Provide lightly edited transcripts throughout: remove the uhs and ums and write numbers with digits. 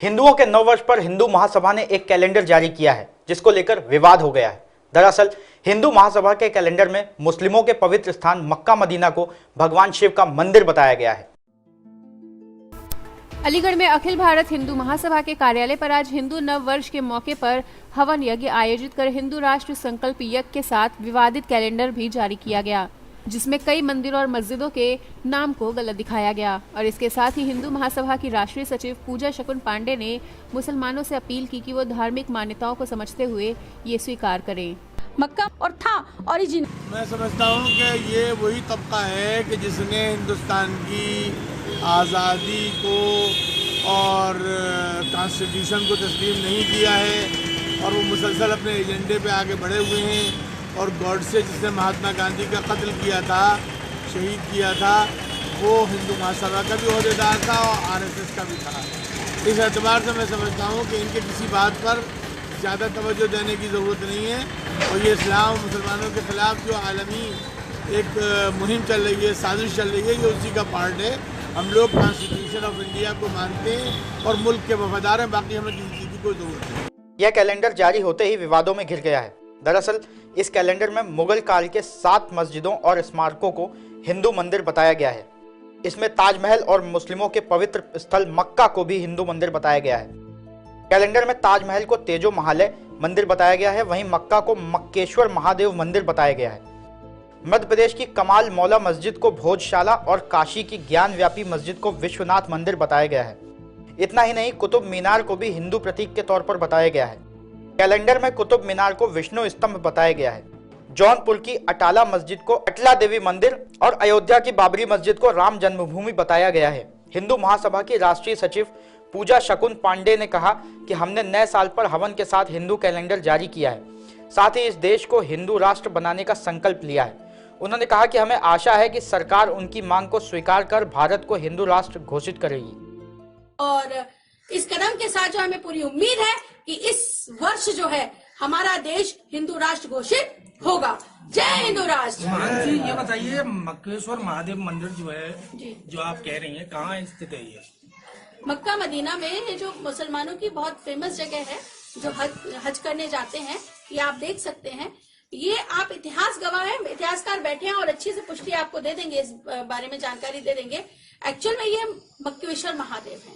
हिंदुओं के नव वर्ष पर हिंदू महासभा ने एक कैलेंडर जारी किया है, जिसको लेकर विवाद हो गया है। दरअसल हिंदू महासभा के कैलेंडर में मुस्लिमों के पवित्र स्थान मक्का मदीना को भगवान शिव का मंदिर बताया गया है। अलीगढ़ में अखिल भारत हिंदू महासभा के कार्यालय पर आज हिंदू नव वर्ष के मौके पर हवन यज्ञ आयोजित कर हिंदू राष्ट्र संकल्प यज्ञ के साथ विवादित कैलेंडर भी जारी किया गया, जिसमें कई मंदिरों और मस्जिदों के नाम को गलत दिखाया गया। और इसके साथ ही हिंदू महासभा की राष्ट्रीय सचिव पूजा शकुन पांडे ने मुसलमानों से अपील की कि वो धार्मिक मान्यताओं को समझते हुए ये स्वीकार करें। मक्का और था ओरिजिन। मैं समझता हूँ कि ये वही तबका है कि जिसने हिंदुस्तान की आज़ादी को और कॉन्स्टिट्यूशन को तस्लीम नहीं किया है और वो मुसलसल अपने एजेंडे पे आगे बढ़े हुए हैं। और गॉडसे जिसने महात्मा गांधी का कत्ल किया था, शहीद किया था, वो हिंदू महासभा का भी ओहदेदार था और आरएसएस का भी था। इस एतबार से मैं समझता हूँ कि इनके किसी बात पर ज़्यादा तवज्जो देने की ज़रूरत नहीं है। और ये इस्लाम मुसलमानों के ख़िलाफ़ जो आलमी एक मुहिम चल रही है, साजिश चल रही है, ये उसी का पार्ट है। हम लोग कॉन्स्टिट्यूशन ऑफ इंडिया को मानते हैं और मुल्क के वफादार हैं, बाकी हमें किसी चीज़ की कोई ज़रूरत नहीं। यह कैलेंडर जारी होते ही विवादों में घिर गया है। दरअसल इस कैलेंडर में मुगल काल के 7 मस्जिदों और स्मारकों को हिंदू मंदिर बताया गया है। इसमें ताजमहल और मुस्लिमों के पवित्र स्थल मक्का को भी हिंदू मंदिर बताया गया है। कैलेंडर में ताजमहल को तेजो महालय मंदिर बताया गया है, वहीं मक्का को मक्केश्वर महादेव मंदिर बताया गया है। मध्य प्रदेश की कमाल मौला मस्जिद को भोजशाला और काशी की ज्ञान व्यापी मस्जिद को विश्वनाथ मंदिर बताया गया है। इतना ही नहीं, कुतुब मीनार को भी हिंदू प्रतीक के तौर पर बताया गया है। कैलेंडर में कुतुब मीनार को विष्णु स्तंभ बताया गया है। जौनपुर की अटाला मस्जिद को अटला देवी मंदिर और अयोध्या की बाबरी मस्जिद को राम जन्मभूमि बताया गया है। हिंदू महासभा की राष्ट्रीय सचिव पूजा शकुन पांडे ने कहा कि हमने नए साल पर हवन के साथ हिंदू कैलेंडर जारी किया है, साथ ही इस देश को हिंदू राष्ट्र बनाने का संकल्प लिया है। उन्होंने कहा कि हमें आशा है कि सरकार उनकी मांग को स्वीकार कर भारत को हिंदू राष्ट्र घोषित करेगी। और इस कदम के साथ जो हमें पूरी उम्मीद है कि इस वर्ष जो है हमारा देश हिंदू राष्ट्र घोषित होगा। जय हिंदू राष्ट्र। मान जी, ये बताइए मक्केश्वर महादेव मंदिर जो है जो आप कह रही हैं, कहाँ स्थित है ये? मक्का मदीना में ये जो मुसलमानों की बहुत फेमस जगह है, जो हज करने जाते हैं, ये आप देख सकते हैं। ये आप इतिहास गवाह हैं, इतिहासकार बैठे हैं और अच्छी से पुष्टि आपको दे देंगे, इस बारे में जानकारी दे देंगे। एक्चुअल में ये मक्केश्वर महादेव हैं,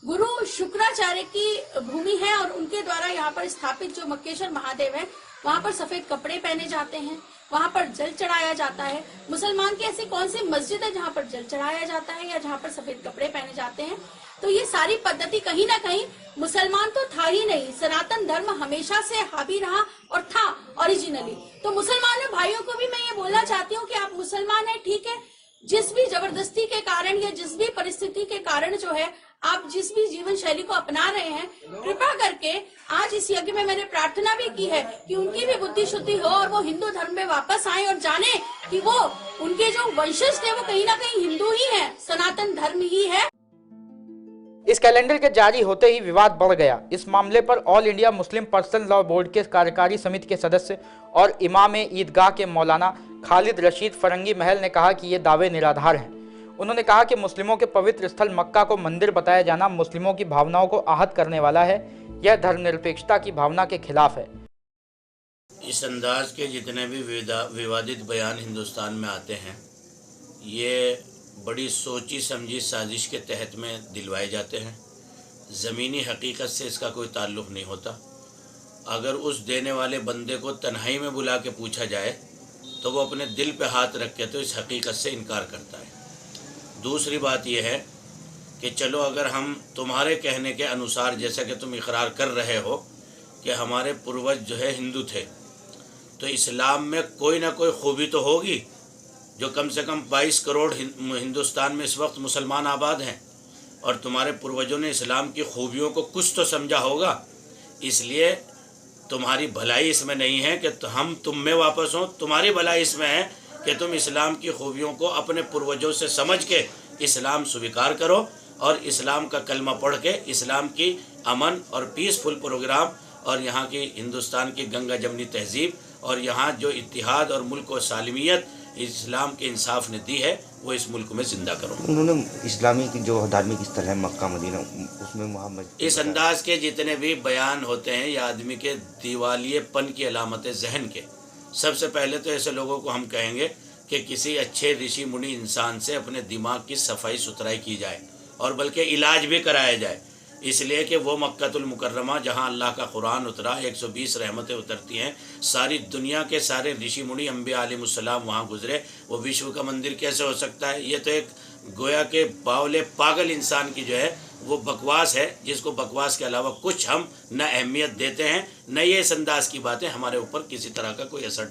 गुरु शुक्राचार्य की भूमि है और उनके द्वारा यहाँ पर स्थापित जो मक्केश्वर महादेव है, वहाँ पर सफेद कपड़े पहने जाते हैं, वहाँ पर जल चढ़ाया जाता है। मुसलमान की ऐसी कौन सी मस्जिद है जहाँ पर जल चढ़ाया जाता है या जहाँ पर सफेद कपड़े पहने जाते हैं? तो ये सारी पद्धति कहीं ना कहीं मुसलमान तो था ही नहीं, सनातन धर्म हमेशा से हावी रहा और था ओरिजिनली। तो मुसलमान भाइयों को भी मैं ये बोलना चाहती हूँ कि आप मुसलमान है, ठीक है, जिस भी जबरदस्ती के कारण या जिस भी परिस्थिति के कारण जो है आप जिस भी जीवन शैली को अपना रहे हैं, कृपा करके आज इस यज्ञ में मैंने प्रार्थना भी की है कि उनकी भी बुद्धि शुद्धि हो और वो हिंदू धर्म में वापस आए और जाने कि वो उनके जो वंशज थे वो कहीं ना कहीं हिंदू ही है, सनातन धर्म ही है। इस कैलेंडर के जारी होते ही विवाद बढ़ गया। इस मामले पर all India Muslim personal law board के कार्यकारी समिति के सदस्य और इमाम ईदगाह के मौलाना खालिद रशीद फरंगी महल ने कहा कि ये दावे निराधार हैं। उन्होंने कहा कि मुस्लिमों के पवित्र स्थल मक्का को मंदिर बताया जाना मुस्लिमों की भावनाओं को आहत करने वाला है। यह धर्मनिरपेक्षता की भावना के खिलाफ है। इस अंदाज के जितने भी विवादित बयान हिंदुस्तान में आते हैं, ये बड़ी सोची समझी साजिश के तहत में दिलवाए जाते हैं। ज़मीनी हकीकत से इसका कोई ताल्लुक़ नहीं होता। अगर उस देने वाले बंदे को तन्हाई में बुला के पूछा जाए तो वो अपने दिल पे हाथ रख के तो इस हकीकत से इनकार करता है। दूसरी बात यह है कि चलो, अगर हम तुम्हारे कहने के अनुसार, जैसा कि तुम इकरार कर रहे हो कि हमारे पूर्वज जो है हिंदू थे, तो इस्लाम में कोई ना कोई खूबी तो होगी जो कम से कम 22 करोड़ हिंदुस्तान में इस वक्त मुसलमान आबाद हैं और तुम्हारे पूर्वजों ने इस्लाम की खूबियों को कुछ तो समझा होगा। इसलिए तुम्हारी भलाई इसमें नहीं है कि हम तुम में वापस हों, तुम्हारी भलाई इसमें है कि तुम इस्लाम की खूबियों को अपने पूर्वजों से समझ के इस्लाम स्वीकार करो और इस्लाम का कलमा पढ़ के इस्लाम की अमन और पीसफुल प्रोग्राम और यहाँ की हिंदुस्तान की गंगा जमनी तहजीब और यहाँ जो इत्तिहाद और मुल्क व सालमियत इस्लाम के इंसाफ ने दी है, वो इस मुल्क में जिंदा करूँ। उन्होंने इस्लामी की जो धार्मिक स्थल है मक्का मदीना, उसमें मोहम्मद इस अंदाज के जितने भी बयान होते हैं ये आदमी के दिवालियेपन की अलामत जहन के। सबसे पहले तो ऐसे लोगों को हम कहेंगे कि किसी अच्छे ऋषि मुनि इंसान से अपने दिमाग की सफाई सुथराई की जाए और बल्कि इलाज भी कराया जाए, इसलिए कि वो मक्कातुल मुकर्रमा जहाँ अल्लाह का कुरान उतरा, 120 रहमतें उतरती हैं, सारी दुनिया के सारे ऋषि मुनि अम्बिया अलैहिमुस्सलाम वहाँ गुजरे, वो विश्व का मंदिर कैसे हो सकता है? ये तो एक गोया के बावले पागल इंसान की जो है वो बकवास है, जिसको बकवास के अलावा कुछ हम न अहमियत देते हैं, न ये इस अंदाज की बातें हमारे ऊपर किसी तरह का कोई असर